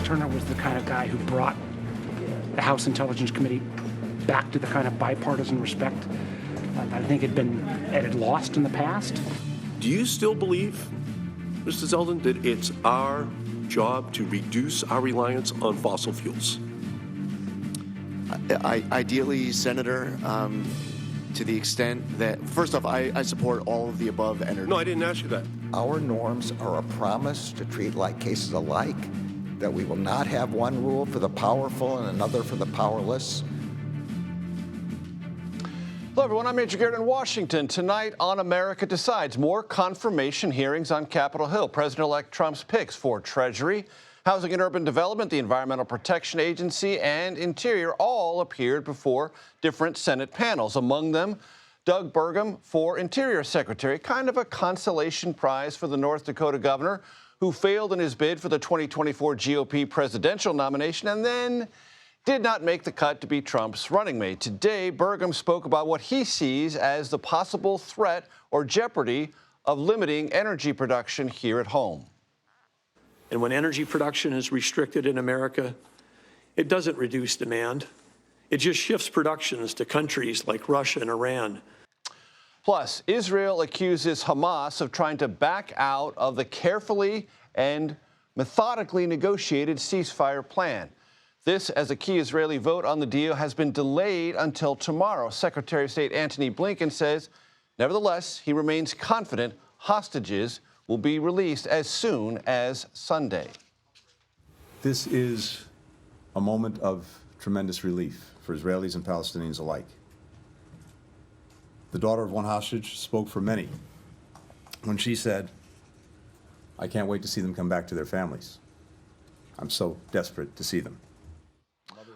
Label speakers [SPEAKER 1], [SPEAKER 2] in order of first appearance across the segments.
[SPEAKER 1] Turner was the kind of guy who brought the House Intelligence Committee back to the kind of bipartisan respect that I think had lost in the past.
[SPEAKER 2] Do you still believe, Mr. Zeldin, that it's our job to reduce our reliance on fossil fuels?
[SPEAKER 3] Ideally, Senator, to the extent that, first off, I support all of the above energy.
[SPEAKER 2] No, I didn't ask you that.
[SPEAKER 4] Our norms are a promise to treat like cases alike, that we will not have one rule for the powerful and another for the powerless.
[SPEAKER 5] Hello, everyone. I'm Major Garrett in Washington. Tonight on America Decides, more confirmation hearings on Capitol Hill. President-elect Trump's picks for Treasury, Housing and Urban Development, the Environmental Protection Agency, and Interior all appeared before different Senate panels. Among them, Doug Burgum for Interior Secretary, kind of a consolation prize for the North Dakota governor who failed in his bid for the 2024 GOP presidential nomination and then did not make the cut to be Trump's running mate. Today, Burgum spoke about what he sees as the possible threat or jeopardy of limiting energy production here at home.
[SPEAKER 6] And when energy production is restricted in America, it doesn't reduce demand. It just shifts productions to countries like Russia and Iran.
[SPEAKER 5] Plus, Israel accuses Hamas of trying to back out of the carefully and methodically negotiated ceasefire plan. This, as a key Israeli vote on the deal has been delayed until tomorrow. Secretary of State Antony Blinken says, nevertheless, he remains confident hostages will be released as soon as Sunday.
[SPEAKER 7] This is a moment of tremendous relief for Israelis and Palestinians alike. The daughter of one hostage spoke for many when she said, I can't wait to see them come back to their families. I'm so desperate to see them.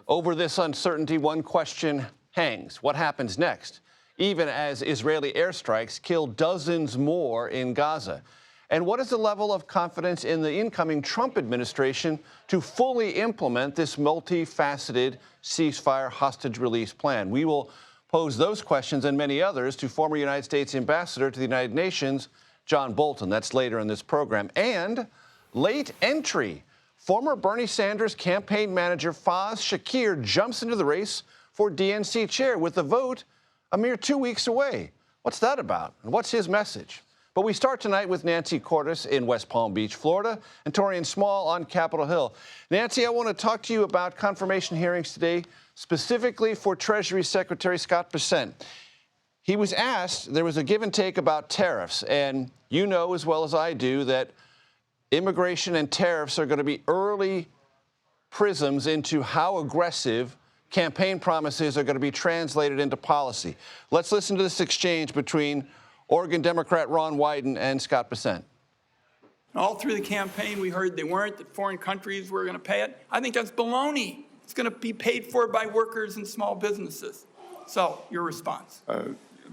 [SPEAKER 5] Over this uncertainty, one question hangs. What happens next? Even as Israeli airstrikes kill dozens more in Gaza. And what is the level of confidence in the incoming Trump administration to fully implement this multifaceted ceasefire hostage release plan? We will pose those questions and many others to former United States Ambassador to the United Nations, John Bolton. That's later in this program. And late entry. Former Bernie Sanders campaign manager Faz Shakir jumps into the race for DNC chair with the vote a mere 2 weeks away. What's that about? And what's his message? But we start tonight with Nancy Cordes in West Palm Beach, Florida, and Torian Small on Capitol Hill. Nancy, I want to talk to you about confirmation hearings today, specifically for Treasury Secretary Scott Bessent. He was asked, there was a give and take about tariffs, and you know as well as I do that immigration and tariffs are going to be early prisms into how aggressive campaign promises are going to be translated into policy. Let's listen to this exchange between Oregon Democrat Ron Wyden and Scott Bessent.
[SPEAKER 8] All through the campaign, we heard that foreign countries were going to pay it. I think that's baloney. It's going to be paid for by workers and small businesses. So, your response?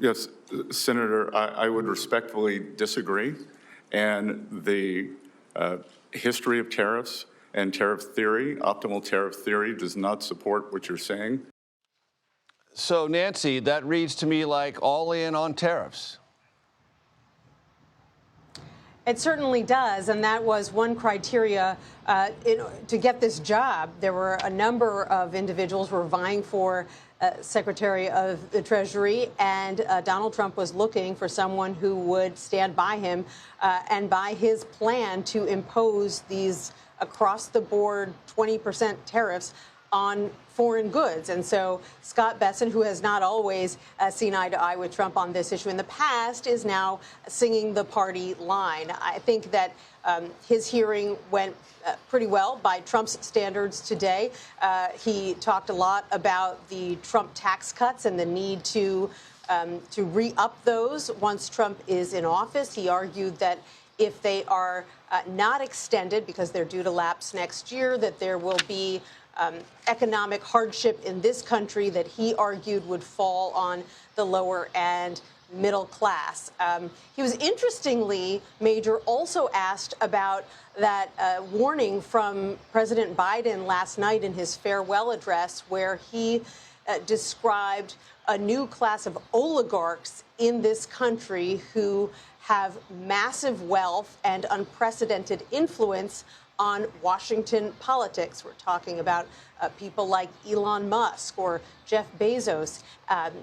[SPEAKER 9] Yes, Senator, I would respectfully disagree. And the history of tariffs and tariff theory, optimal tariff theory, does not support what you're saying.
[SPEAKER 5] So, Nancy, that reads to me like all in on tariffs.
[SPEAKER 10] It certainly does, and that was one criteria to get this job. There were a number of individuals who were vying for Secretary of the Treasury, and Donald Trump was looking for someone who would stand by him and by his plan to impose these across-the-board 20% tariffs on foreign goods. And so Scott Bessent, who has not always seen eye to eye with Trump on this issue in the past, is now singing the party line. I think that his hearing went pretty well by Trump's standards today. He talked a lot about the Trump tax cuts and the need to re-up those once Trump is in office. He argued that if they are not extended because they're due to lapse next year, that there will be economic hardship in this country that he argued would fall on the lower and middle class. He was interestingly, Major, also asked about that warning from President Biden last night in his farewell address, where he described a new class of oligarchs in this country who have massive wealth and unprecedented influence on Washington politics. We're talking about people like Elon Musk or Jeff Bezos.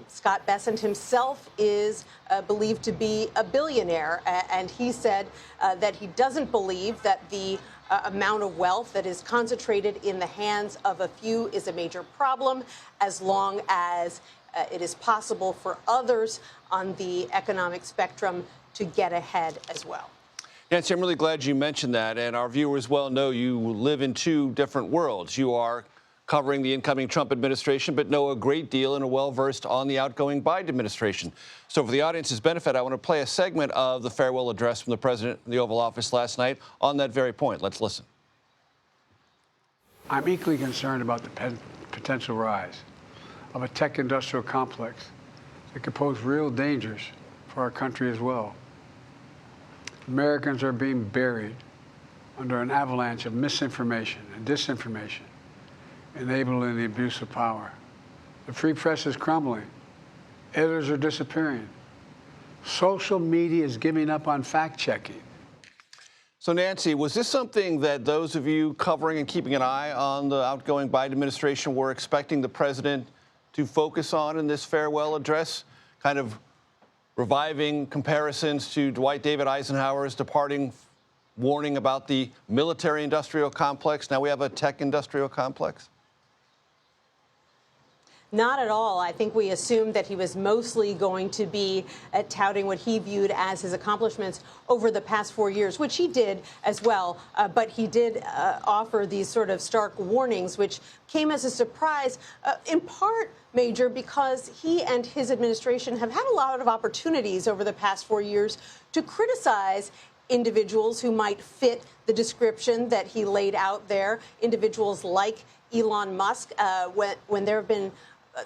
[SPEAKER 10] Scott Bessent himself is believed to be a billionaire, and he said that he doesn't believe that the amount of wealth that is concentrated in the hands of a few is a major problem, as long as it is possible for others on the economic spectrum to get ahead as well.
[SPEAKER 5] Nancy, I'm really glad you mentioned that, and our viewers well know you live in two different worlds. You are covering the incoming Trump administration, but know a great deal and are well-versed on the outgoing Biden administration. So for the audience's benefit, I want to play a segment of the farewell address from the president in the Oval Office last night on that very point. Let's listen.
[SPEAKER 11] I'm equally concerned about the potential rise of a tech industrial complex that could pose real dangers for our country as well. Americans are being buried under an avalanche of misinformation and disinformation, enabling the abuse of power. The free press is crumbling. Editors are disappearing. Social media is giving up on fact-checking.
[SPEAKER 5] So, Nancy, was this something that those of you covering and keeping an eye on the outgoing Biden administration were expecting the president to focus on in this farewell address, kind of reviving comparisons to Dwight David Eisenhower's departing warning about the military-industrial complex? Now we have a tech-industrial complex?
[SPEAKER 10] Not at all. I think we assumed that he was mostly going to be touting what he viewed as his accomplishments over the past 4 years, which he did as well. But he did offer these sort of stark warnings, which came as a surprise, in part, Major, because he and his administration have had a lot of opportunities over the past 4 years to criticize individuals who might fit the description that he laid out there, individuals like Elon Musk, when there have been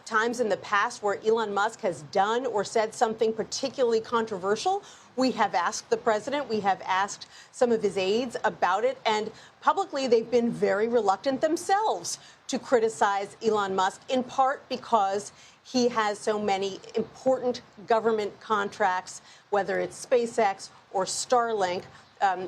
[SPEAKER 10] times in the past where Elon Musk has done or said something particularly controversial. We have asked the president, we have asked some of his aides about it, and publicly they've been very reluctant themselves to criticize Elon Musk, in part because he has so many important government contracts, whether it's SpaceX or Starlink.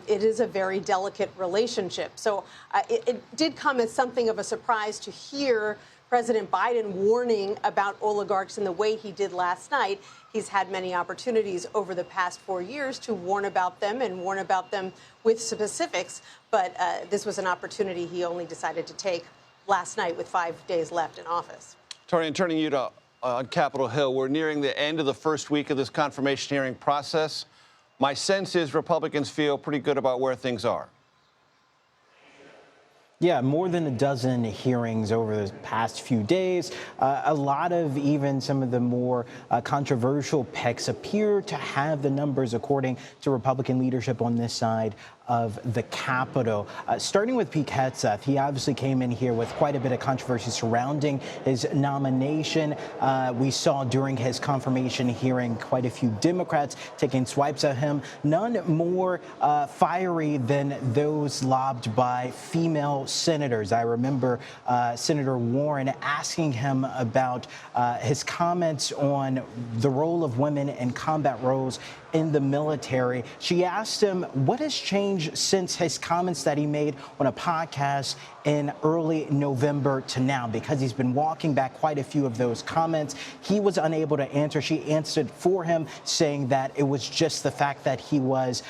[SPEAKER 10] It is a very delicate relationship. So it did come as something of a surprise to hear President Biden warning about oligarchs in the way he did last night. He's had many opportunities over the past 4 years to warn about them and warn about them with specifics. But this was an opportunity he only decided to take last night with 5 days left in office.
[SPEAKER 5] Torian, turning you to on Capitol Hill, we're nearing the end of the first week of this confirmation hearing process. My sense is Republicans feel pretty good about where things are.
[SPEAKER 12] Yeah, more than a dozen hearings over the past few days. A lot of even some of the more controversial picks appear to have the numbers according to Republican leadership on this side of the Capitol. Starting with Pete Hegseth, he obviously came in here with quite a bit of controversy surrounding his nomination. We saw during his confirmation hearing quite a few Democrats taking swipes at him, none more fiery than those lobbed by female senators. I remember Senator Warren asking him about his comments on the role of women in combat roles in the military. She asked him what has changed since his comments that he made on a podcast in early November to now, because he's been walking back quite a few of those comments. He was unable to answer. She answered for him, saying that it was just the fact that he was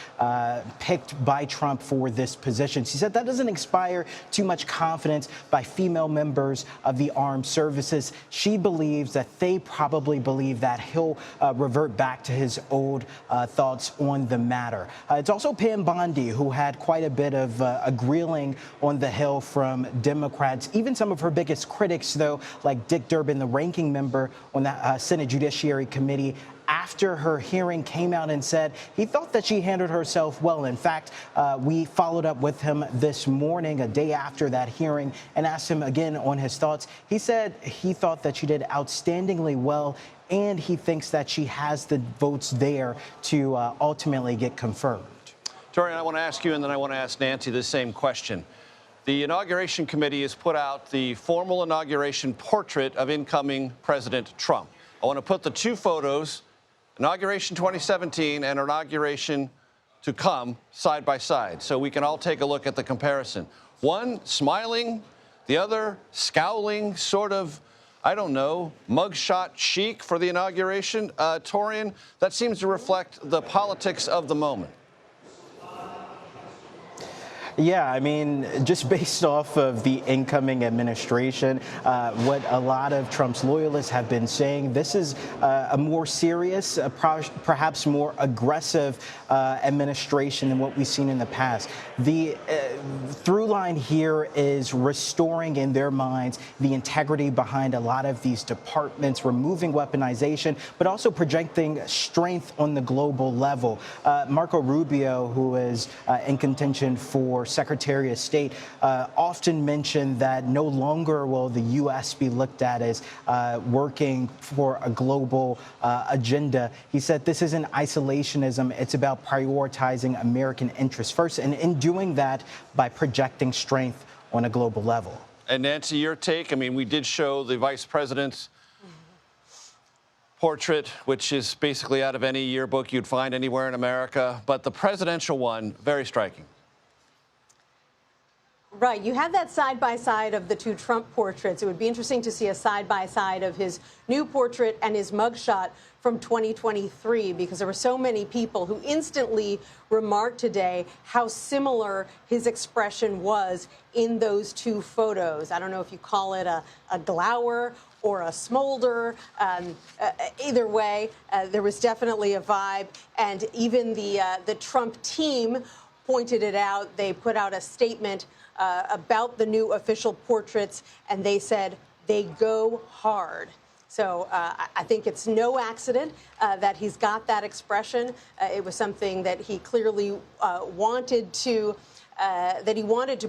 [SPEAKER 12] picked by Trump for this position. She said that doesn't inspire too much confidence by female members of the armed services. She believes that they probably believe that he'll revert back to his old thoughts on the matter. It's also Pam Bondi, who had quite a bit of a grilling on the Hill from Democrats. Even some of her biggest critics, though, like Dick Durbin, the ranking member on the Senate Judiciary Committee, after her hearing came out and said he thought that she handled herself well. In fact, we followed up with him this morning, a day after that hearing, and asked him again on his thoughts. He said he thought that she did outstandingly well, and he thinks that she has the votes there to ultimately get confirmed.
[SPEAKER 5] Torian, I want to ask you, and then I want to ask Nancy the same question. The Inauguration Committee has put out the formal inauguration portrait of incoming President Trump. I want to put the two photos, Inauguration 2017 and Inauguration to come side by side so we can all take a look at the comparison. One smiling, the other scowling, sort of, I don't know, mugshot chic for the inauguration. Torian, that seems to reflect the politics of the moment.
[SPEAKER 12] Yeah, I mean, just based off of the incoming administration, what a lot of Trump's loyalists have been saying, this is a more serious, perhaps more aggressive administration than what we've seen in the past. The through line here is restoring in their minds the integrity behind a lot of these departments, removing weaponization, but also projecting strength on the global level. Marco Rubio, who is in contention for Secretary of State, often mentioned that no longer will the U.S. be looked at as working for a global agenda. He said this isn't isolationism. It's about prioritizing American interests first, and in doing that by projecting strength on a global level.
[SPEAKER 5] And Nancy, your take? I mean, we did show the vice president's portrait, which is basically out of any yearbook you'd find anywhere in America, but the presidential one, very striking.
[SPEAKER 10] Right. You have that side-by-side of the two Trump portraits. It would be interesting to see a side-by-side of his new portrait and his mugshot from 2023, because there were so many people who instantly remarked today how similar his expression was in those two photos. I don't know if you call it a glower or a smolder. Either way, there was definitely a vibe. And even the Trump team pointed it out. They put out a statement about the new official portraits, and they said they go hard. So I think it's no accident that he's got that expression. It was something that he clearly wanted to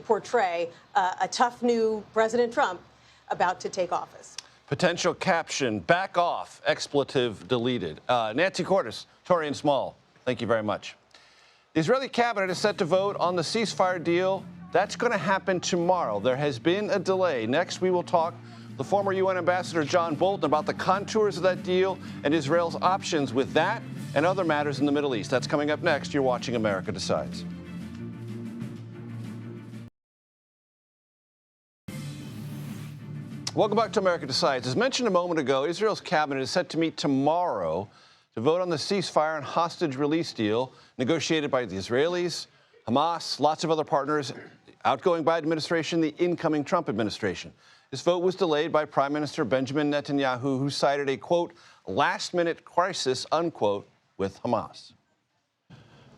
[SPEAKER 10] portray a tough new President Trump about to take office.
[SPEAKER 5] Potential caption, back off, expletive deleted. Nancy Cordes, Torian Small, thank you very much. The Israeli cabinet is set to vote on the ceasefire deal. That's going to happen tomorrow. There has been a delay. Next, we will talk the former UN Ambassador John Bolton about the contours of that deal and Israel's options with that and other matters in the Middle East. That's coming up next. You're watching America Decides. Welcome back to America Decides. As mentioned a moment ago, Israel's cabinet is set to meet tomorrow to vote on the ceasefire and hostage release deal negotiated by the Israelis, Hamas, lots of other partners, outgoing Biden administration, the incoming Trump administration. This vote was delayed by Prime Minister Benjamin Netanyahu, who cited a, quote, last-minute crisis, unquote, with Hamas.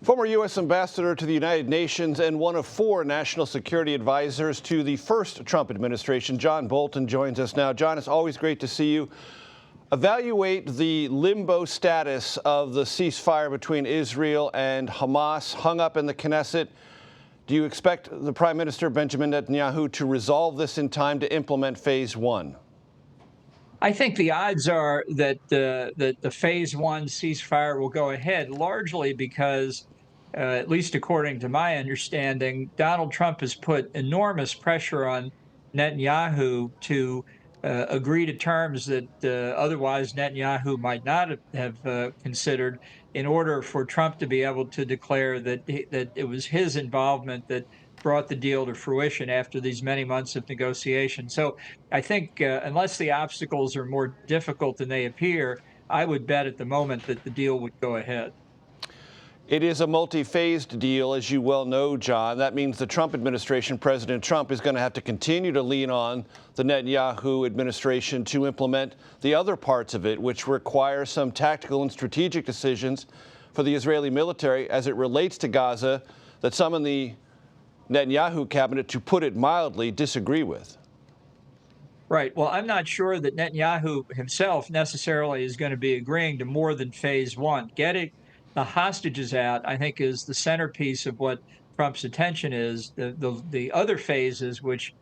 [SPEAKER 5] Former U.S. Ambassador to the United Nations and one of 4 national security advisors to the first Trump administration, John Bolton, joins us now. John, it's always great to see you. Evaluate the limbo status of the ceasefire between Israel and Hamas hung up in the Knesset. Do you expect the Prime Minister, Benjamin Netanyahu, to resolve this in time to implement phase 1?
[SPEAKER 13] I think the odds are that the phase 1 ceasefire will go ahead, largely because, at least according to my understanding, Donald Trump has put enormous pressure on Netanyahu to agree to terms that otherwise Netanyahu might not have considered, in order for Trump to be able to declare that it was his involvement that brought the deal to fruition after these many months of negotiation. So I think unless the obstacles are more difficult than they appear, I would bet at the moment that the deal would go ahead.
[SPEAKER 5] It is a multi-phased deal, as you well know, John. That means the Trump administration, President Trump, is going to have to continue to lean on the Netanyahu administration to implement the other parts of it, which require some tactical and strategic decisions for the Israeli military as it relates to Gaza that some in the Netanyahu cabinet, to put it mildly, disagree with.
[SPEAKER 13] Right. Well, I'm not sure that Netanyahu himself necessarily is going to be agreeing to more than phase 1. Getting the hostages out, I think, is the centerpiece of what Trump's attention is. The other phases, which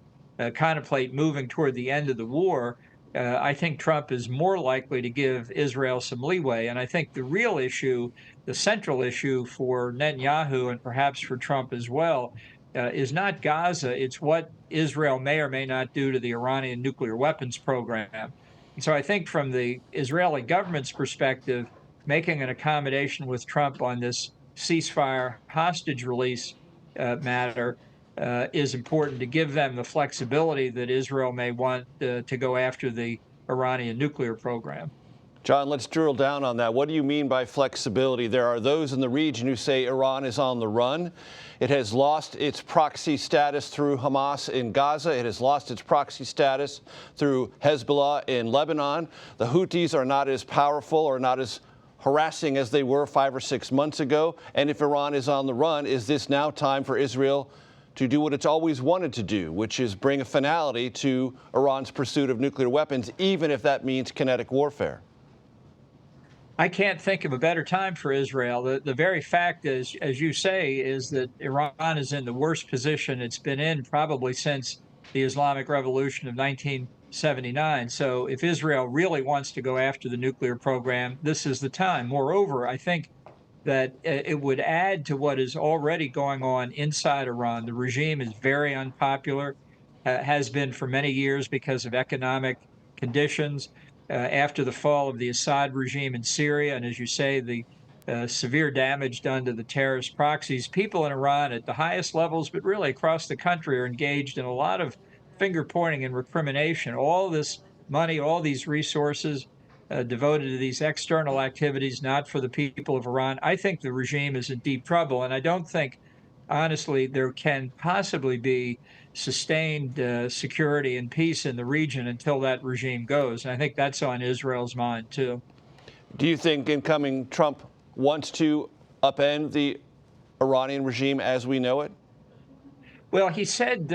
[SPEAKER 13] contemplate moving toward the end of the war, I think Trump is more likely to give Israel some leeway. And I think the real issue, the central issue for Netanyahu and perhaps for Trump as well, is not Gaza. It's what Israel may or may not do to the Iranian nuclear weapons program. And so I think from the Israeli government's perspective, making an accommodation with Trump on this ceasefire hostage release matter is important to give them the flexibility that Israel may want to go after the Iranian nuclear program.
[SPEAKER 5] John, let's drill down on that. What do you mean by flexibility? There are those in the region who say Iran is on the run. It has lost its proxy status through Hamas in Gaza. It has lost its proxy status through Hezbollah in Lebanon. The Houthis are not as powerful or not as harassing as they were 5 or 6 months ago. And if Iran is on the run, is this now time for Israel to do what it's always wanted to do, which is bring a finality to Iran's pursuit of nuclear weapons, even if that means kinetic warfare?
[SPEAKER 13] I can't think of a better time for Israel. The very fact is, as you say, is that Iran is in the worst position it's been in probably since the Islamic Revolution of 1979. So if Israel really wants to go after the nuclear program, this is the time. Moreover, I think that it would add to what is already going on inside Iran. The regime is very unpopular, has been for many years because of economic conditions. After the fall of the Assad regime in Syria, and as you say, the severe damage done to the terrorist proxies, people in Iran at the highest levels, but really across the country, are engaged in a lot of finger pointing and recrimination. All this money, all these resources devoted to these external activities, not for the people of Iran. I think the regime is in deep trouble, and I don't think, honestly, there can possibly be sustained security and peace in the region until that regime goes. And I think that's on Israel's mind, too.
[SPEAKER 5] Do you think incoming Trump wants to upend the Iranian regime as we know it?
[SPEAKER 13] Well, he said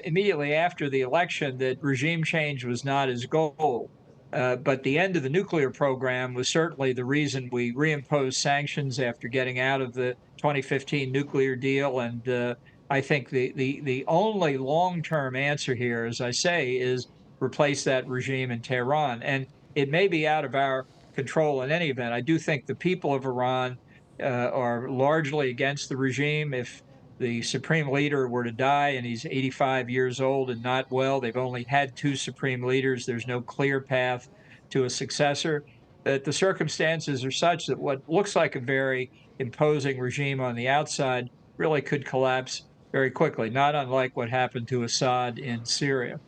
[SPEAKER 13] immediately after the election that regime change was not his goal. But the end of the nuclear program was certainly the reason we reimposed sanctions after getting out of the 2015 nuclear deal. And I think the only long-term answer here, as I say, is replace that regime in Tehran. And it may be out of our control in any event. I do think the people of Iran are largely against the regime. If the supreme leader were to die and he's 85 years old and not well, they've only had 2 supreme leaders. There's no clear path to a successor. That the circumstances are such that what looks like a very imposing regime on the outside really could collapse very quickly, not unlike what happened to Assad in Syria.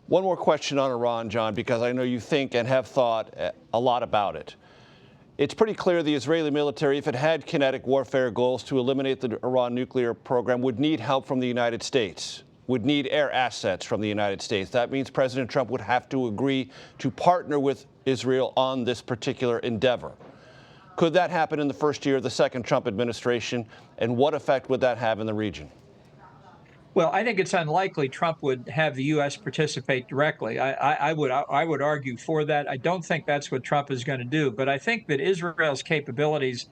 [SPEAKER 5] One more question on Iran, John, because I know you think and have thought a lot about it. It's pretty clear the Israeli military, if it had kinetic warfare goals to eliminate the Iran nuclear program, would need help from the United States, would need air assets from the United States. That means President Trump would have to agree to partner with Israel on this particular endeavor. Could that happen in the first year of the second Trump administration, and what effect would that have in the region?
[SPEAKER 13] Well, I think it's unlikely Trump would have the U.S. participate directly. I would argue for that. I don't think that's what Trump is going to do. But I think that Israel's capabilities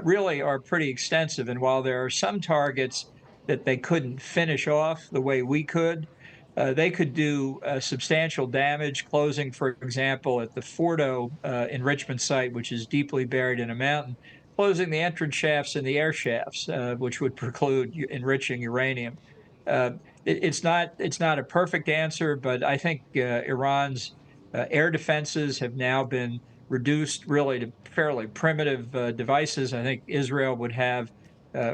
[SPEAKER 13] really are pretty extensive. And while there are some targets that they couldn't finish off the way we could, they could do substantial damage, closing, for example, at the Fordo enrichment site, which is deeply buried in a mountain, closing the entrance shafts and the air shafts, which would preclude enriching uranium. It's not a perfect answer, but I think Iran's air defenses have now been reduced really to fairly primitive devices. I think Israel would have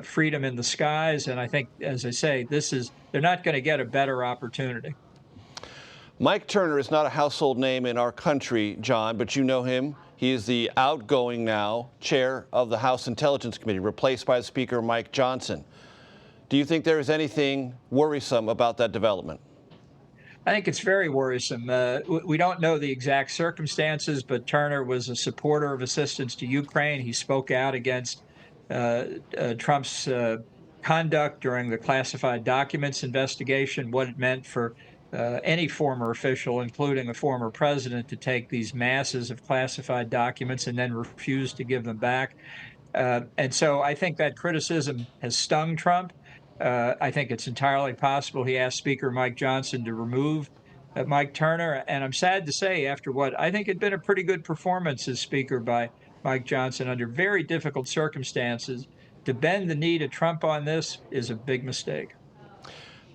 [SPEAKER 13] freedom in the skies, and I think, as I say, they're not going to get a better opportunity.
[SPEAKER 5] Mike Turner is not a household name in our country, John, but you know him. He is the outgoing now chair of the House Intelligence Committee, replaced by Speaker Mike Johnson. Do you think there is anything worrisome about that development?
[SPEAKER 13] I think it's very worrisome. We don't know the exact circumstances, but Turner was a supporter of assistance to Ukraine. He spoke out against Trump's conduct during the classified documents investigation, what it meant for any former official, including a former president, to take these masses of classified documents and then refuse to give them back. And so I think that criticism has stung Trump. I think it's entirely possible he asked Speaker Mike Johnson to remove Mike Turner. And I'm sad to say, after what I think had been a pretty good performance as Speaker by Mike Johnson under very difficult circumstances, to bend the knee to Trump on this is a big mistake.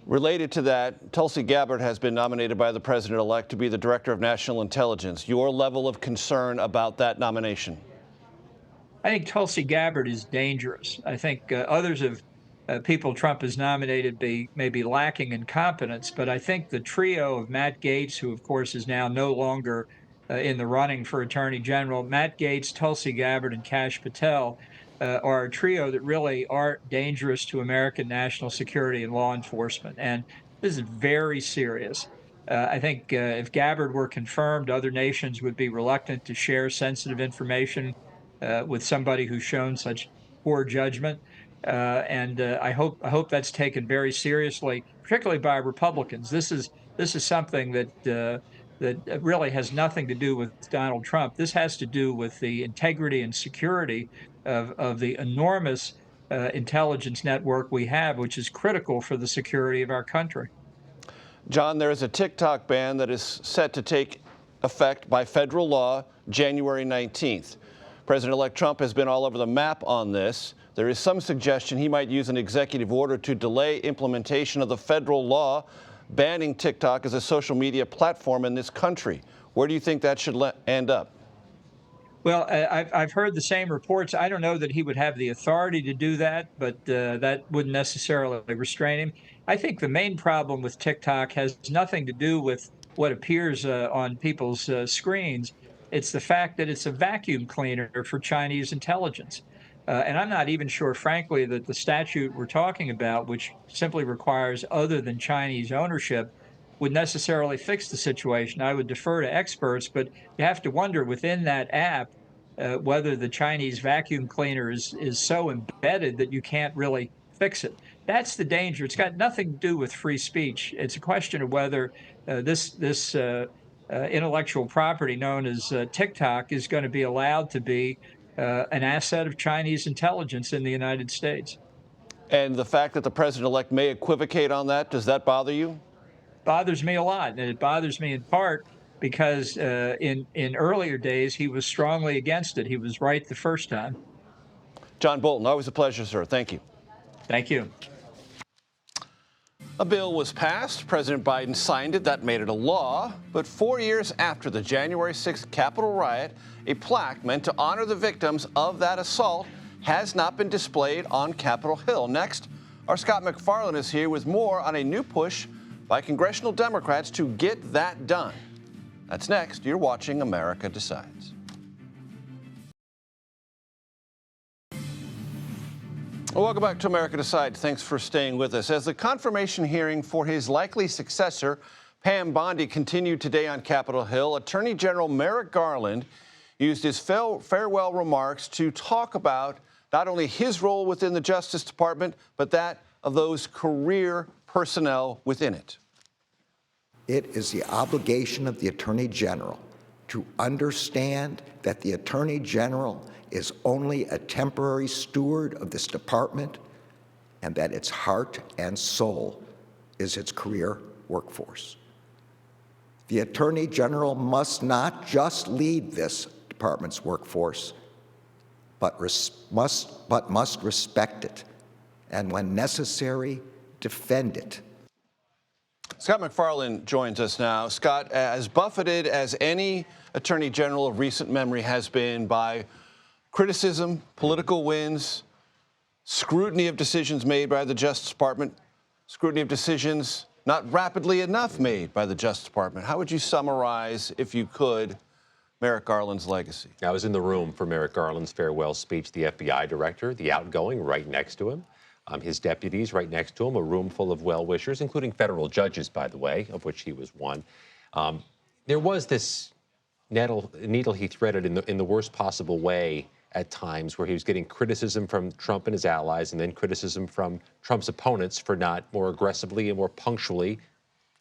[SPEAKER 5] Related to that, Tulsi Gabbard has been nominated by the president-elect to be the Director of National Intelligence. Your level of concern about that nomination?
[SPEAKER 13] I think Tulsi Gabbard is dangerous. I think others of people Trump has nominated may be lacking in competence, but I think the trio of Matt Gaetz, who of course is now no longer in the running for Attorney General, Matt Gaetz, Tulsi Gabbard, and Kash Patel are a trio that really are dangerous to American national security and law enforcement. And this is very serious. I think if Gabbard were confirmed, other nations would be reluctant to share sensitive information with somebody who's shown such poor judgment. I hope that's taken very seriously, particularly by Republicans. This is something that really has nothing to do with Donald Trump. This has to do with the integrity and security of the enormous intelligence network we have, which is critical for the security of our country.
[SPEAKER 5] John, there is a TikTok ban that is set to take effect by federal law January 19th. President-elect Trump has been all over the map on this. There is some suggestion he might use an executive order to delay implementation of the federal law banning TikTok as a social media platform in this country. Where do you think that should end up?
[SPEAKER 13] Well, I've heard the same reports. I don't know that he would have the authority to do that, but that wouldn't necessarily restrain him. I think the main problem with TikTok has nothing to do with what appears on people's screens. It's the fact that it's a vacuum cleaner for Chinese intelligence. And I'm not even sure, frankly, that the statute we're talking about, which simply requires other than Chinese ownership, would necessarily fix the situation. I would defer to experts, but you have to wonder within that app whether the Chinese vacuum cleaner is so embedded that you can't really fix it. That's the danger. It's got nothing to do with free speech. It's a question of whether this intellectual property known as TikTok is going to be allowed to be an asset of Chinese intelligence in the United States.
[SPEAKER 5] And the fact that the president-elect may equivocate on that, does that bother you?
[SPEAKER 13] Bothers me a lot, and it bothers me in part because in earlier days he was strongly against it. He was right the first time.
[SPEAKER 5] John Bolton, always a pleasure, sir. Thank you.
[SPEAKER 13] Thank you.
[SPEAKER 5] A bill was passed. President Biden signed it. That made it a law. But 4 years after the January 6th Capitol riot, a plaque meant to honor the victims of that assault has not been displayed on Capitol Hill. Next, our Scott McFarland is here with more on a new push by congressional Democrats to get that done. That's next. You're watching America Decides. Welcome back to America Decides. Thanks for staying with us. As the confirmation hearing for his likely successor, Pam Bondi, continued today on Capitol Hill, Attorney General Merrick Garland used his farewell remarks to talk about not only his role within the Justice Department, but that of those career personnel within it.
[SPEAKER 4] It is the obligation of the Attorney General to understand that the Attorney General is only a temporary steward of this department and that its heart and soul is its career workforce. The Attorney General must not just lead this department's workforce, but must respect it, and when necessary, defend it.
[SPEAKER 5] Scott McFarland joins us now. Scott, as buffeted as any Attorney General of recent memory has been by criticism, political wins, scrutiny of decisions made by the Justice Department, scrutiny of decisions not rapidly enough made by the Justice Department, how would you summarize, if you could, Merrick Garland's legacy?
[SPEAKER 14] I was in the room for Merrick Garland's farewell speech. The FBI director, the outgoing, right next to him. His deputies right next to him, a room full of well-wishers, including federal judges, by the way, of which he was one. There was this needle he threaded in the worst possible way at times, where he was getting criticism from Trump and his allies, and then criticism from Trump's opponents for not more aggressively and more punctually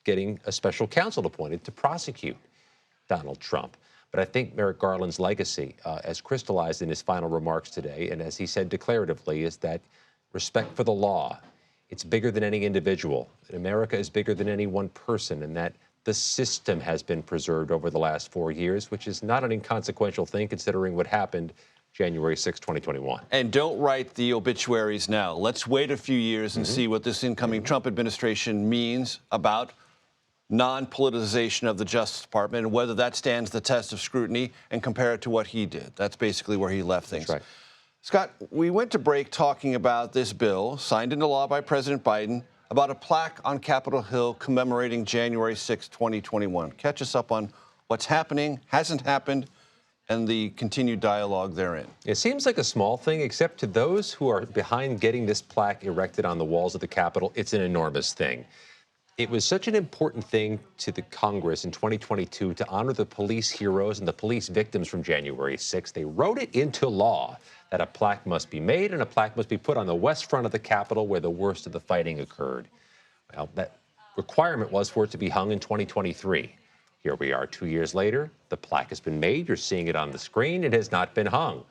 [SPEAKER 14] getting a special counsel appointed to prosecute Donald Trump. But I think Merrick Garland's legacy, as crystallized in his final remarks today, and as he said declaratively, is that respect for the law, it's bigger than any individual. America is bigger than any one person, and that the system has been preserved over the last 4 years, which is not an inconsequential thing considering what happened January 6, 2021.
[SPEAKER 5] And don't write the obituaries now. Let's wait a few years and see what this incoming Trump administration means about non-politicization of the Justice Department and whether that stands the test of scrutiny, and compare it to what he did. That's basically where he left things.
[SPEAKER 14] That's right.
[SPEAKER 5] Scott, we went to break talking about this bill signed into law by President Biden about a plaque on Capitol Hill commemorating January 6, 2021. Catch us up on what's happening, hasn't happened, and the continued dialogue therein.
[SPEAKER 14] It seems like a small thing, except to those who are behind getting this plaque erected on the walls of the Capitol, it's an enormous thing. It was such an important thing to the Congress in 2022 to honor the police heroes and the police victims from January 6th. They wrote it into law that a plaque must be made and a plaque must be put on the west front of the Capitol where the worst of the fighting occurred. Well, that requirement was for it to be hung in 2023. Here we are 2 years later. The plaque has been made. You're seeing it on the screen. It has not been hung.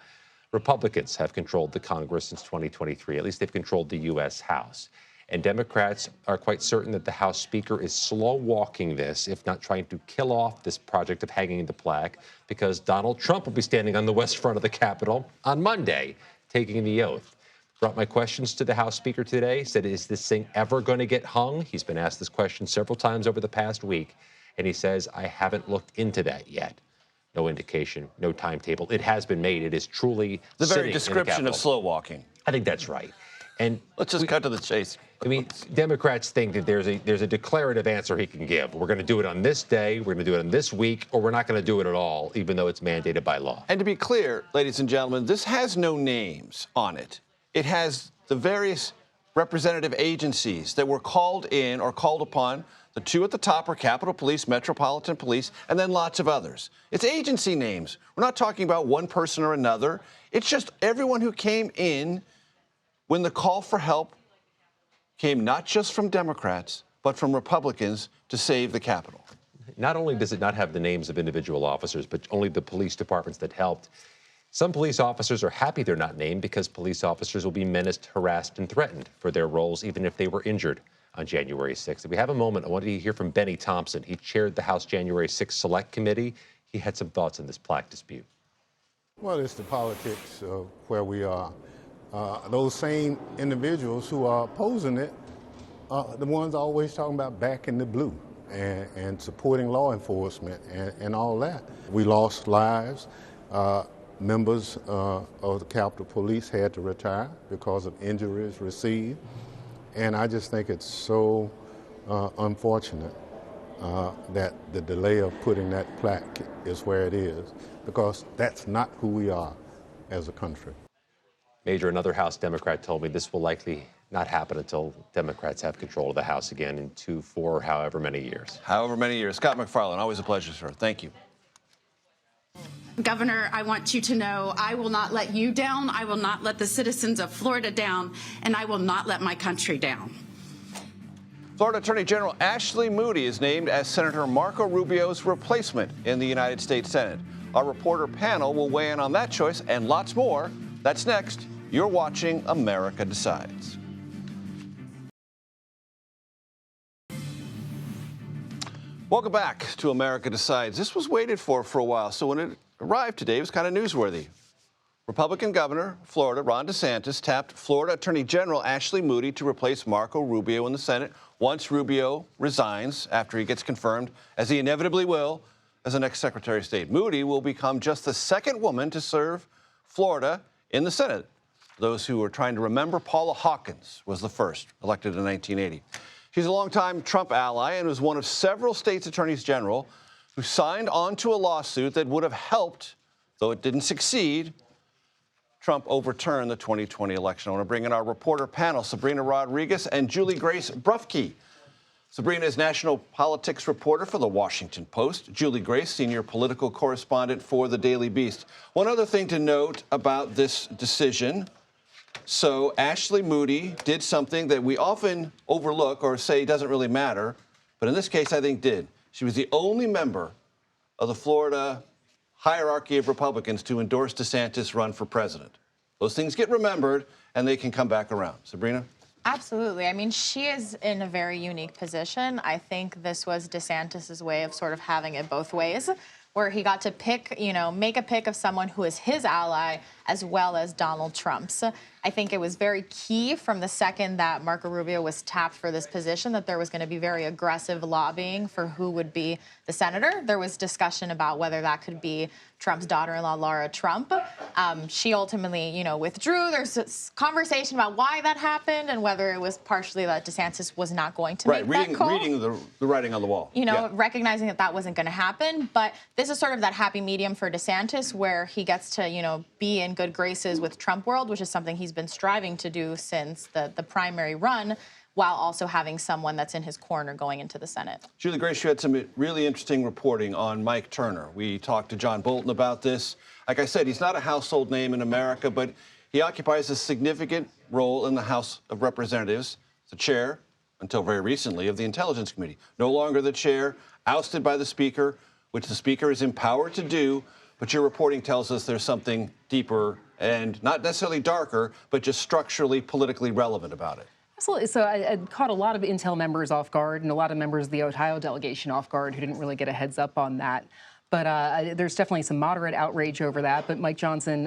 [SPEAKER 14] Republicans have controlled the Congress since 2023. At least they've controlled the U.S. House. And Democrats are quite certain that the House Speaker is slow-walking this, if not trying to kill off this project of hanging the plaque, because Donald Trump will be standing on the west front of the Capitol on Monday, taking the oath. Brought my questions to the House Speaker today, said, is this thing ever going to get hung? He's been asked this question several times over the past week, and he says, I haven't looked into that yet. No indication, no timetable. It has been made. It is truly
[SPEAKER 5] The very
[SPEAKER 14] sitting
[SPEAKER 5] description
[SPEAKER 14] in the
[SPEAKER 5] of slow walking.
[SPEAKER 14] I think that's right. And
[SPEAKER 5] let's just cut to the chase.
[SPEAKER 14] I mean, Democrats think that there's a declarative answer he can give. We're going to do it on this day, we're going to do it on this week, or we're not going to do it at all, even though it's mandated by law.
[SPEAKER 5] And to be clear, ladies and gentlemen, this has no names on it. It has the various representative agencies that were called in or called upon. The two at the top are Capitol Police, Metropolitan Police, and then lots of others. It's agency names. We're not talking about one person or another. It's just everyone who came in when the call for help came not just from Democrats, but from Republicans to save the Capitol.
[SPEAKER 14] Not only does it not have the names of individual officers, but only the police departments that helped. Some police officers are happy they're not named because police officers will be menaced, harassed, and threatened for their roles, even if they were injured on January 6th. If we have a moment, I want to hear from Benny Thompson. He chaired the House January 6th Select Committee. He had some thoughts on this plaque dispute.
[SPEAKER 15] Well, it's the politics of where we are. Those same individuals who are opposing it are the ones always talking about back in the blue and supporting law enforcement and all that. We lost lives. Members of the Capitol Police had to retire because of injuries received. And I just think it's so unfortunate that the delay of putting that plaque is where it is, because that's not who we are as a country.
[SPEAKER 14] Major, another House Democrat told me this will likely not happen until Democrats have control of the House again in 2, 4, however many years.
[SPEAKER 5] However many years. Scott McFarlane, always a pleasure, sir. Thank you.
[SPEAKER 16] Governor, I want you to know I will not let you down. I will not let the citizens of Florida down, and I will not let my country down.
[SPEAKER 5] Florida Attorney General Ashley Moody is named as Senator Marco Rubio's replacement in the United States Senate. Our reporter panel will weigh in on that choice and lots more. That's next. You're watching America Decides. Welcome back to America Decides. This was waited for a while, so when it arrived today, it was kind of newsworthy. Republican Governor of Florida, Ron DeSantis, tapped Florida Attorney General Ashley Moody to replace Marco Rubio in the Senate once Rubio resigns after he gets confirmed, as he inevitably will, as the next Secretary of State. Moody will become just the second woman to serve Florida in the Senate. Those who are trying to remember, Paula Hawkins was the first, elected in 1980. She's a longtime Trump ally and was one of several states' attorneys general who signed on to a lawsuit that would have helped, though it didn't succeed, Trump overturn the 2020 election. I want to bring in our reporter panel, Sabrina Rodriguez and Julie Grace Brufke. Sabrina is national politics reporter for The Washington Post. Julie Grace, senior political correspondent for The Daily Beast. One other thing to note about this decision. So Ashley Moody did something that we often overlook or say doesn't really matter, but in this case I think did. She was the only member of the Florida hierarchy of Republicans to endorse DeSantis' run for president. Those things get remembered and they can come back around. Sabrina?
[SPEAKER 17] Absolutely. I mean, she is in a very unique position. I think this was DeSantis' way of sort of having it both ways. where he got to pick, make a pick of someone who is his ally as well as Donald Trump's. I think it was very key from the second that Marco Rubio was tapped for this position that there was going to be very aggressive lobbying for who would be the senator. There was discussion about whether that could be Trump's daughter-in-law, Laura Trump. She ultimately, withdrew. There's this conversation about why that happened and whether it was partially that DeSantis was not going to make that call.
[SPEAKER 5] Reading the writing on the wall.
[SPEAKER 17] Recognizing that wasn't going to happen. But this is sort of that happy medium for DeSantis where he gets to, be in good graces with Trump world, which is something he's been striving to do since the primary run, while also having someone that's in his corner going into the Senate.
[SPEAKER 5] Julie Grace, you had some really interesting reporting on Mike Turner. We talked to John Bolton about this. Like I said, he's not a household name in America, but he occupies a significant role in the House of Representatives, the chair, until very recently, of the Intelligence Committee. No longer the chair, ousted by the Speaker, which the Speaker is empowered to do, but your reporting tells us there's something deeper and not necessarily darker, but just structurally, politically relevant about it.
[SPEAKER 18] Absolutely. So I caught a lot of Intel members off guard and a lot of members of the Ohio delegation off guard who didn't really get a heads up on that. But there's definitely some moderate outrage over that. But Mike Johnson,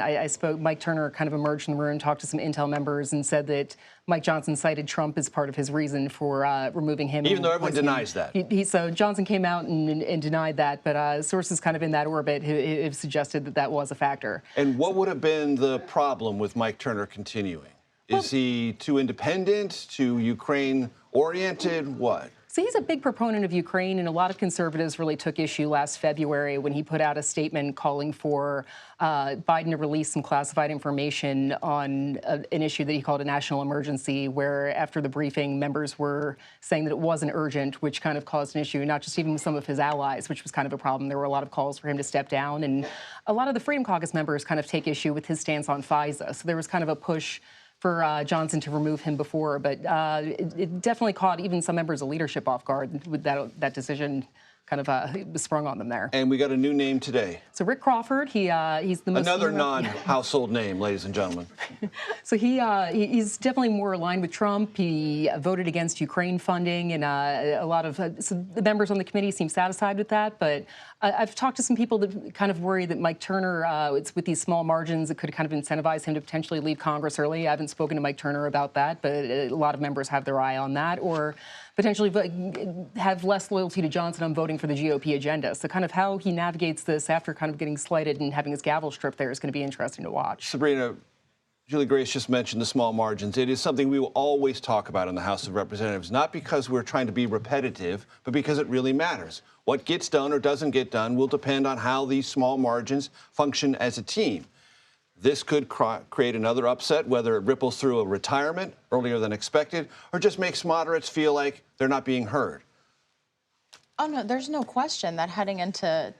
[SPEAKER 18] Mike Turner kind of emerged in the room, talked to some Intel members and said that Mike Johnson cited Trump as part of his reason for removing him.
[SPEAKER 5] Even though everyone denies that.
[SPEAKER 18] So Johnson came out and denied that. But sources kind of in that orbit have suggested that that was a factor.
[SPEAKER 5] And what would have been the problem with Mike Turner continuing? Is he too independent, too Ukraine-oriented? What?
[SPEAKER 18] So he's a big proponent of Ukraine, and a lot of conservatives really took issue last February when he put out a statement calling for Biden to release some classified information on an issue that he called a national emergency, where after the briefing, members were saying that it wasn't urgent, which kind of caused an issue, not just even with some of his allies, which was kind of a problem. There were a lot of calls for him to step down, and a lot of the Freedom Caucus members kind of take issue with his stance on FISA. So there was kind of a push for Johnson to remove him before, but it definitely caught even some members of leadership off guard with that decision kind of sprung on them there.
[SPEAKER 5] And we got a new name today.
[SPEAKER 18] So Rick Crawford, he's the most
[SPEAKER 5] another non-household name, ladies and gentlemen.
[SPEAKER 18] So he's definitely more aligned with Trump. He voted against Ukraine funding, and a lot of so the members on the committee seem satisfied with that. But I've talked to some people that kind of worry that Mike Turner, it's with these small margins, it could kind of incentivize him to potentially leave Congress early. I haven't spoken to Mike Turner about that, but a lot of members have their eye on that, or potentially have less loyalty to Johnson on voting for the GOP agenda. So kind of how he navigates this after kind of getting slighted and having his gavel stripped there is going to be interesting to watch.
[SPEAKER 5] Sabrina, Julie Grace just mentioned the small margins. It is something we will always talk about in the House of Representatives, not because we're trying to be repetitive, but because it really matters. What gets done or doesn't get done will depend on how these small margins function as a team. This could create another upset, whether it ripples through a retirement earlier than expected, or just makes moderates feel like they're not being heard.
[SPEAKER 17] Oh, no, there's no question that heading into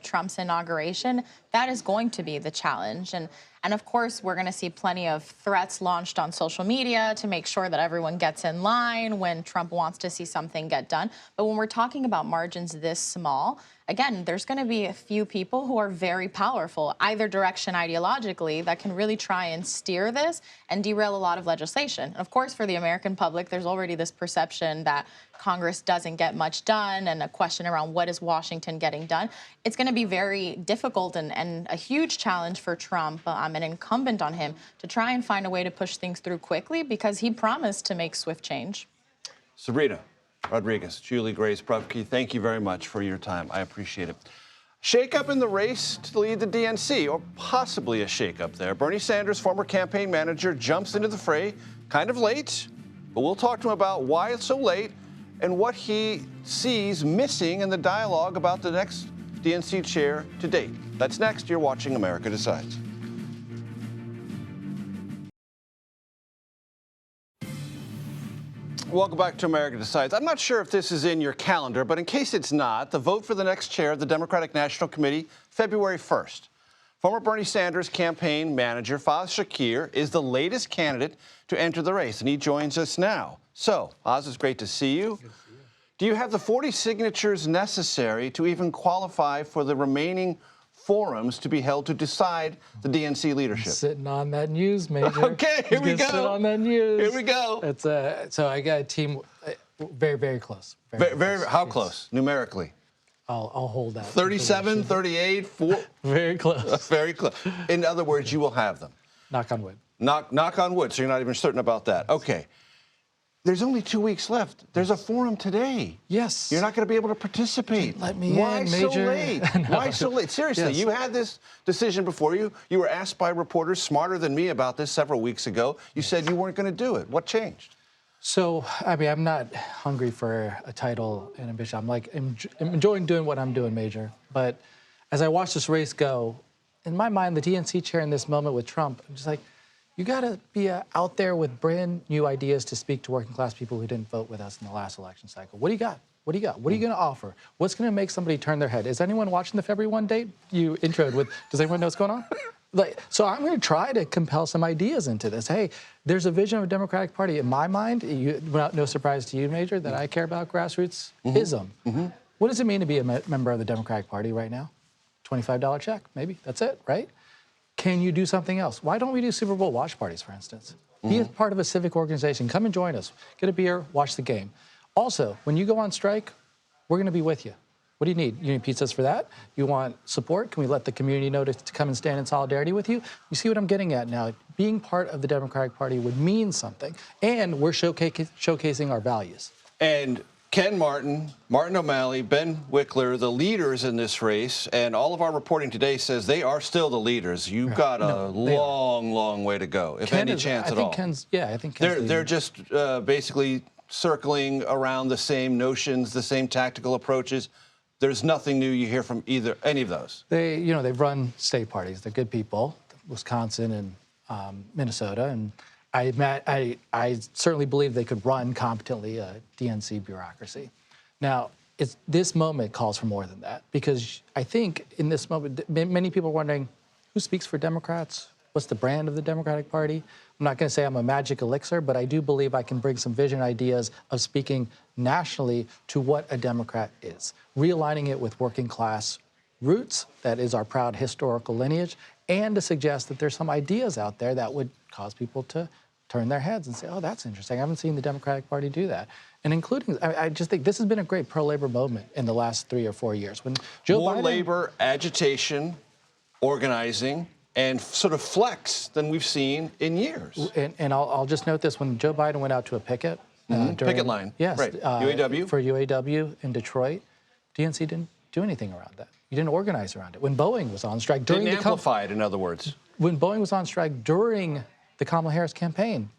[SPEAKER 17] Trump's inauguration, that is going to be the challenge. And of course, we're going to see plenty of threats launched on social media to make sure that everyone gets in line when Trump wants to see something get done. But when we're talking about margins this small, again, there's going to be a few people who are very powerful, either direction ideologically, that can really try and steer this and derail a lot of legislation. And of course, for the American public, there's already this perception that Congress doesn't get much done and a question around what is Washington getting done. It's going to be very difficult and a huge challenge for Trump and incumbent on him to try and find a way to push things through quickly because he promised to make swift change.
[SPEAKER 5] Sabrina Rodriguez, Julie Grace Brubke, thank you very much for your time. I appreciate it. Shake-up in the race to lead the DNC, or possibly a shake-up there. Bernie Sanders, former campaign manager, jumps into the fray kind of late, but we'll talk to him about why it's so late and what he sees missing in the dialogue about the next DNC chair to date. That's next. You're watching America Decides. Welcome back to America Decides. I'm not sure if this is in your calendar, but in case it's not, the vote for the next chair of the Democratic National Committee, February 1st. Former Bernie Sanders campaign manager Faz Shakir is the latest candidate to enter the race, and he joins us now. So, Faz, it's great to see you. Do you have the 40 signatures necessary to even qualify for the remaining forums to be held to decide the DNC leadership?
[SPEAKER 19] Sitting on that news, Major.
[SPEAKER 5] Okay, here we go.
[SPEAKER 19] Sit on that news.
[SPEAKER 5] Here we go.
[SPEAKER 19] It's so I got a team very, very close.
[SPEAKER 5] Very how close, numerically?
[SPEAKER 19] I'll hold that.
[SPEAKER 5] 37, 38, 4.
[SPEAKER 19] Very close.
[SPEAKER 5] Very close. In other words, you will have them.
[SPEAKER 19] Knock on wood.
[SPEAKER 5] Knock on wood, so you're not even certain about that. Okay. There's only 2 weeks left. There's a forum today.
[SPEAKER 19] Yes.
[SPEAKER 5] You're not going to be able to participate.
[SPEAKER 19] Let me
[SPEAKER 5] Why
[SPEAKER 19] in,
[SPEAKER 5] so
[SPEAKER 19] Major.
[SPEAKER 5] late?
[SPEAKER 19] No.
[SPEAKER 5] Why so late? Seriously,
[SPEAKER 19] Yes.
[SPEAKER 5] you had this decision before you. You were asked by reporters smarter than me about this several weeks ago. You said you weren't going to do it. What changed?
[SPEAKER 19] So, I mean, I'm not hungry for a title and ambition. I'm enjoying doing what I'm doing, Major. But as I watch this race go, in my mind, the DNC chair in this moment with Trump, I'm just like, you got to be out there with brand new ideas to speak to working class people who didn't vote with us in the last election cycle. What do you got? What do you got? What are you going to offer? What's going to make somebody turn their head? Is anyone watching the February 1 date? You introed with, does anyone know what's going on? So I'm going to try to compel some ideas into this. Hey, there's a vision of a Democratic Party. In my mind, no surprise to you, Major, that I care about grassroots-ism. What does it mean to be a member of the Democratic Party right now? $25 check, maybe. That's it, right? Can you do something else? Why don't we do Super Bowl watch parties, for instance? Be a part of a civic organization. Come and join us. Get a beer, watch the game. Also, when you go on strike, we're going to be with you. What do you need? You need pizzas for that? You want support? Can we let the community know to come and stand in solidarity with you? You see what I'm getting at now? Being part of the Democratic Party would mean something, and we're showcasing our values.
[SPEAKER 5] And Ken Martin, Martin O'Malley, Ben Wickler, the leaders in this race, and all of our reporting today says they are still the leaders. You've got a long way to go, if any chance at all.
[SPEAKER 19] I think Ken's
[SPEAKER 5] they're just basically circling around the same notions, the same tactical approaches. There's nothing new you hear from any of those.
[SPEAKER 19] They've run state parties. They're good people, Wisconsin and Minnesota, and I certainly believe they could run competently a DNC bureaucracy. Now, this moment calls for more than that, because I think in this moment, many people are wondering, who speaks for Democrats? What's the brand of the Democratic Party? I'm not going to say I'm a magic elixir, but I do believe I can bring some vision ideas of speaking nationally to what a Democrat is, realigning it with working class roots, that is our proud historical lineage, and to suggest that there's some ideas out there that would cause people to turn their heads and say, oh, that's interesting. I haven't seen the Democratic Party do that. And including, I just think this has been a great pro-labor moment in the last 3 or 4 years. When Joe
[SPEAKER 5] More
[SPEAKER 19] Biden,
[SPEAKER 5] labor, agitation, organizing, and sort of flex than we've seen in years.
[SPEAKER 19] And I'll just note this, when Joe Biden went out to a picket.
[SPEAKER 5] Picket line.
[SPEAKER 19] Yes.
[SPEAKER 5] Right. UAW.
[SPEAKER 19] For UAW in Detroit, DNC didn't do anything around that. You didn't organize around it. When Boeing was on strike during
[SPEAKER 5] Didn't amplify it, in other words.
[SPEAKER 19] When Boeing was on strike during the Kamala Harris campaign,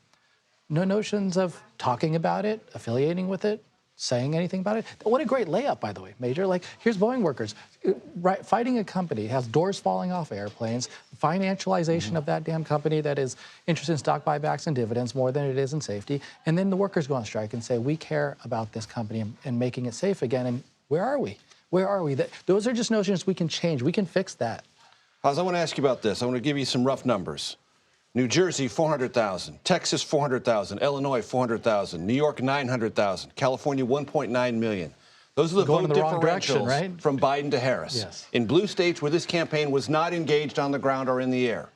[SPEAKER 19] no notions of talking about it, affiliating with it, saying anything about it. What a great layup, by the way, Major. Like, here's Boeing workers fighting a company, has doors falling off airplanes, financialization of that damn company that is interested in stock buybacks and dividends more than it is in safety. And then the workers go on strike and say, we care about this company and making it safe again. And where are we? Where are we? Those are just notions we can change. We can fix that.
[SPEAKER 5] Paz, I want to ask you about this. I want to give you some rough numbers. New Jersey, 400,000. Texas, 400,000. Illinois, 400,000. New York, 900,000. California, 1.9 million. Those are the vote differentials
[SPEAKER 19] right?
[SPEAKER 5] from Biden to Harris.
[SPEAKER 19] Yes.
[SPEAKER 5] In blue states where this campaign was not engaged on the ground or in the air.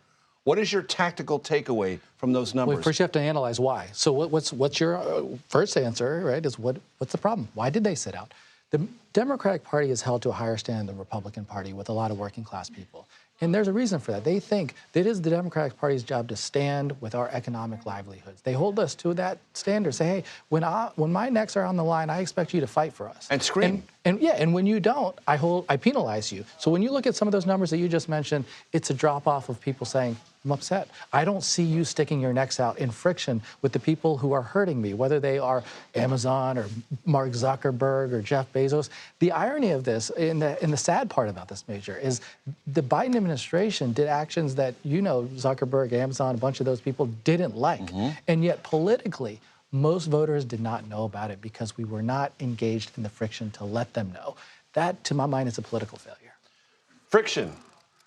[SPEAKER 5] What is your tactical takeaway from those numbers?
[SPEAKER 19] Well, first you have to analyze why. So what's your first answer, right, is what's the problem? Why did they sit out? The Democratic Party is held to a higher standard than the Republican Party with a lot of working class people. And there's a reason for that. They think that it is the Democratic Party's job to stand with our economic livelihoods. They hold us to that standard. Say, hey, when my necks are on the line, I expect you to fight for us.
[SPEAKER 5] And scream.
[SPEAKER 19] And when you don't, I penalize you. So when you look at some of those numbers that you just mentioned, it's a drop-off of people saying, I'm upset. I don't see you sticking your necks out in friction with the people who are hurting me, whether they are Amazon or Mark Zuckerberg or Jeff Bezos. The irony of this, and the sad part about this, Major, is the Biden administration did actions that, Zuckerberg, Amazon, a bunch of those people didn't like. And yet politically, most voters did not know about it because we were not engaged in the friction to let them know. That, to my mind, is a political failure.
[SPEAKER 5] Friction.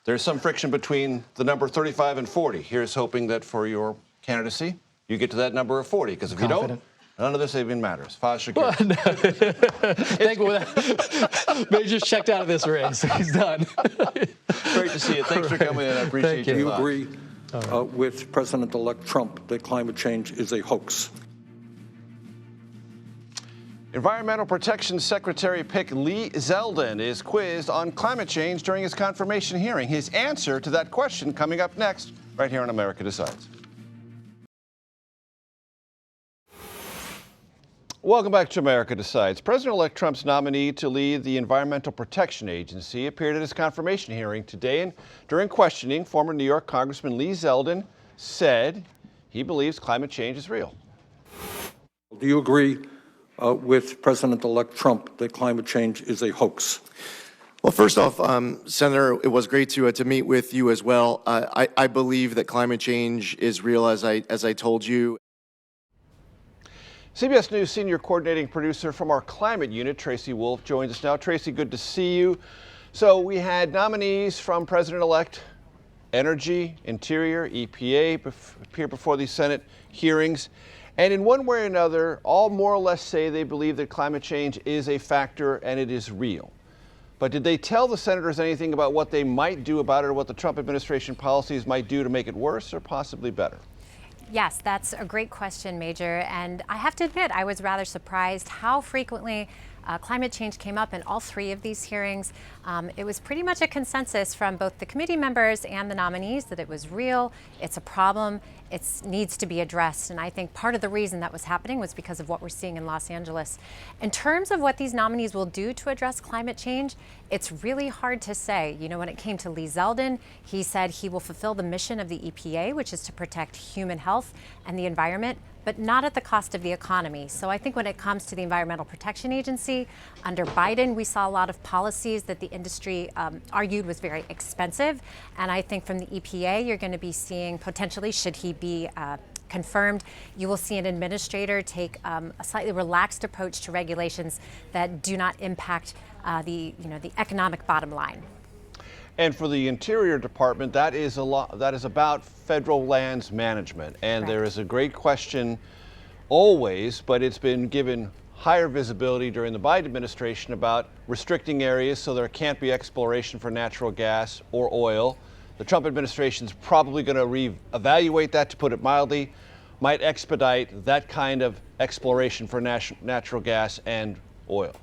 [SPEAKER 5] There's some friction between the number 35 and 40. Here's hoping that for your candidacy, you get to that number of 40, because if you don't, none of this even matters. Faz Shakir.
[SPEAKER 19] Major's checked out of this race. He's done.
[SPEAKER 5] Great to see you. Thanks for coming in. I appreciate you.
[SPEAKER 6] Do you agree with President-elect Trump that climate change is a hoax?
[SPEAKER 5] Environmental Protection Secretary pick Lee Zeldin is quizzed on climate change during his confirmation hearing. His answer to that question coming up next, right here on America Decides. Welcome back to America Decides. President-elect Trump's nominee to lead the Environmental Protection Agency appeared at his confirmation hearing today, and during questioning, former New York Congressman Lee Zeldin said he believes climate change is real.
[SPEAKER 20] Do you agree with President-elect Trump that climate change is a hoax?
[SPEAKER 3] Well, first off, Senator, it was great to meet with you as well. I believe that climate change is real, as I told you.
[SPEAKER 5] CBS News senior coordinating producer from our climate unit, Tracy Wolf, joins us now. Tracy, good to see you. So we had nominees from President-elect Energy, Interior, EPA appear before these Senate hearings. And in one way or another, all more or less say they believe that climate change is a factor and it is real. But did they tell the senators anything about what they might do about it, or what the Trump administration policies might do to make it worse or possibly better?
[SPEAKER 21] Yes, that's a great question, Major. And I have to admit, I was rather surprised how frequently climate change came up in all three of these hearings. It was pretty much a consensus from both the committee members and the nominees that it was real, it's a problem, it needs to be addressed. And I think part of the reason that was happening was because of what we're seeing in Los Angeles. In terms of what these nominees will do to address climate change, it's really hard to say. You know, when it came to Lee Zeldin, he said he will fulfill the mission of the EPA, which is to protect human health and the environment, but not at the cost of the economy. So I think when it comes to the Environmental Protection Agency, under Biden, we saw a lot of policies that the industry argued was very expensive. And I think from the EPA, you're going to be seeing potentially, should he be confirmed, you will see an administrator take a slightly relaxed approach to regulations that do not impact the economic bottom line.
[SPEAKER 5] And for the Interior Department, that is about federal lands management. And there is a great question always, but it's been given higher visibility during the Biden administration about restricting areas so there can't be exploration for natural gas or oil. The Trump administration is probably going to reevaluate that, to put it mildly, might expedite that kind of exploration for natural gas and oil.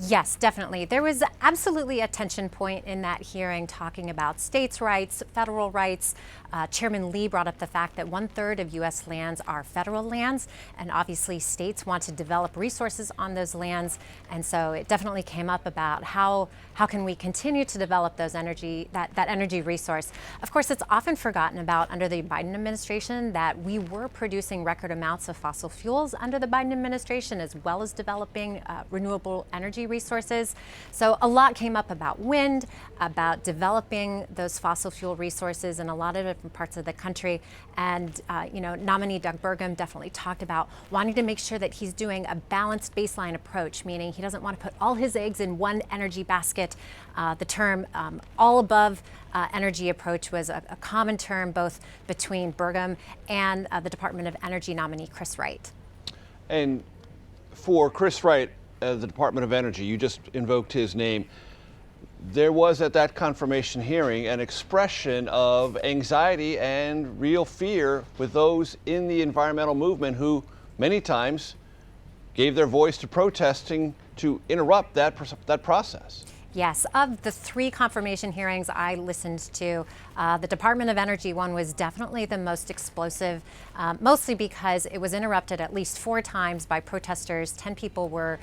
[SPEAKER 21] Yes, definitely. There was absolutely a tension point in that hearing talking about states' rights, federal rights. Chairman Lee brought up the fact that 1/3 of U.S. lands are federal lands, and obviously states want to develop resources on those lands. And so it definitely came up about how can we continue to develop those that energy resource. Of course, it's often forgotten about under the Biden administration that we were producing record amounts of fossil fuels under the Biden administration, as well as developing renewable energy resources. So a lot came up about wind, about developing those fossil fuel resources in a lot of different parts of the country. And, nominee Doug Burgum definitely talked about wanting to make sure that he's doing a balanced baseline approach, meaning he doesn't want to put all his eggs in one energy basket. The term all above energy approach was a common term both between Burgum and the Department of Energy nominee Chris Wright.
[SPEAKER 5] And for Chris Wright, the Department of Energy, you just invoked his name. There was at that confirmation hearing an expression of anxiety and real fear with those in the environmental movement who many times gave their voice to protesting to interrupt that process.
[SPEAKER 21] Yes, of the three confirmation hearings I listened to, the Department of Energy one was definitely the most explosive, mostly because it was interrupted at least 4 times by protesters. 10 people were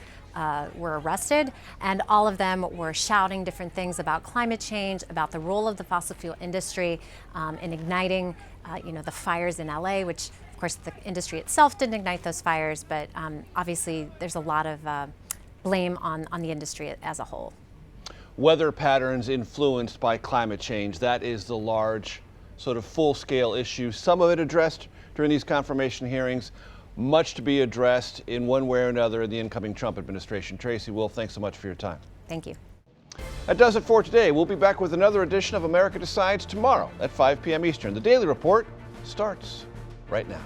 [SPEAKER 21] arrested, and all of them were shouting different things about climate change, about the role of the fossil fuel industry in igniting, the fires in LA, which of course the industry itself didn't ignite those fires, but obviously there's a lot of blame on the industry as a whole.
[SPEAKER 5] Weather patterns influenced by climate change, that is the large sort of full-scale issue. Some of it addressed during these confirmation hearings, much to be addressed in one way or another in the incoming Trump administration. Tracy Wolf, thanks so much for your time.
[SPEAKER 21] Thank you.
[SPEAKER 5] That does it for today. We'll be back with another edition of America Decides tomorrow at 5 p.m. Eastern. The Daily Report starts right now.